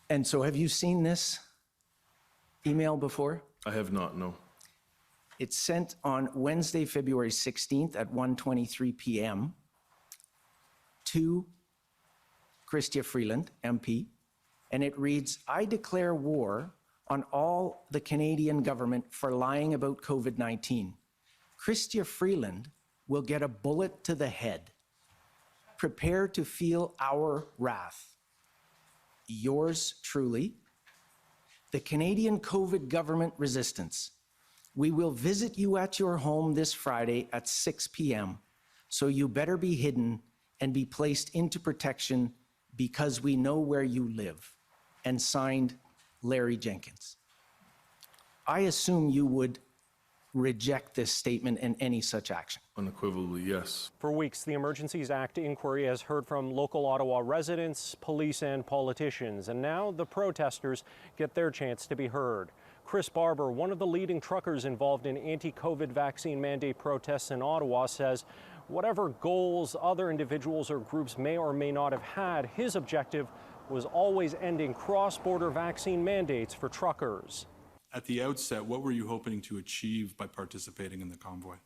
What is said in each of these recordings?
And so have you seen this email before? I have not, no. It's sent on Wednesday, February 16th at 1:23 p.m. to Chrystia Freeland, MP, and it reads, "I declare war on all the Canadian government for lying about COVID-19. Chrystia Freeland will get a bullet to the head. Prepare to feel our wrath. Yours truly, the Canadian COVID government resistance. We will visit you at your home this Friday at 6 p.m. So you better be hidden and be placed into protection because we know where you live." And signed, Larry Jenkins. I assume you would reject this statement and any such action. Unequivocally, yes. For weeks, the Emergencies Act Inquiry has heard from local Ottawa residents, police, and politicians. And now the protesters get their chance to be heard. Chris Barber, one of the leading truckers involved in anti-COVID vaccine mandate protests in Ottawa, says whatever goals other individuals or groups may or may not have had, his objective was always ending cross-border vaccine mandates for truckers. At the outset, what were you hoping to achieve by participating in the convoy?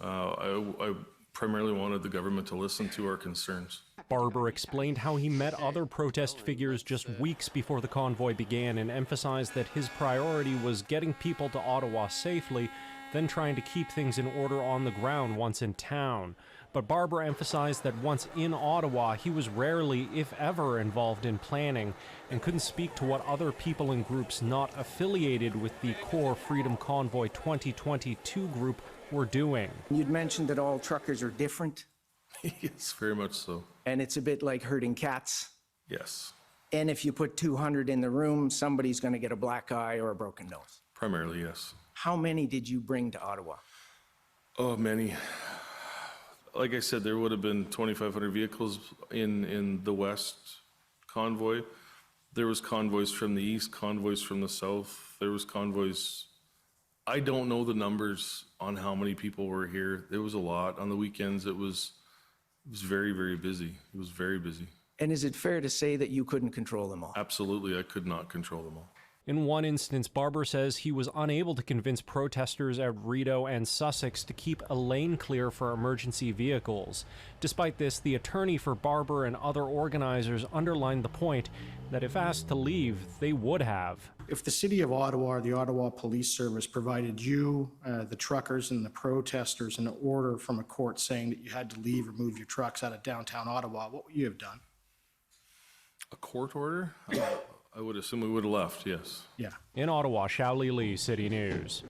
I primarily wanted the government to listen to our concerns. Barber explained how he met other protest figures just weeks before the convoy began and emphasized that his priority was getting people to Ottawa safely, then trying to keep things in order on the ground once in town. But Barber emphasized that once in Ottawa, he was rarely, if ever, involved in planning and couldn't speak to what other people and groups not affiliated with the core Freedom Convoy 2022 group were doing. You'd mentioned that all truckers are different. Yes, very much so. And it's a bit like herding cats. Yes. And if you put 200 in the room, somebody's going to get a black eye or a broken nose. Primarily, yes. How many did you bring to Ottawa? Oh, many. Like I said, there would have been 2,500 vehicles in the West convoy. There was convoys from the East, convoys from the South. There was convoys. I don't know the numbers on how many people were here. There was a lot. On the weekends, it was very, very busy. It was very busy. And is it fair to say that you couldn't control them all? Absolutely, I could not control them all. In one instance, Barber says he was unable to convince protesters at Rideau and Sussex to keep a lane clear for emergency vehicles. Despite this, the attorney for Barber and other organizers underlined the point that if asked to leave, they would have. If the City of Ottawa or the Ottawa Police Service provided you, the truckers and the protesters, an order from a court saying that you had to leave or move your trucks out of downtown Ottawa, what would you have done? A court order? I would assume we would have left, yes. Yeah. In Ottawa, Xiaoli Lee, City News.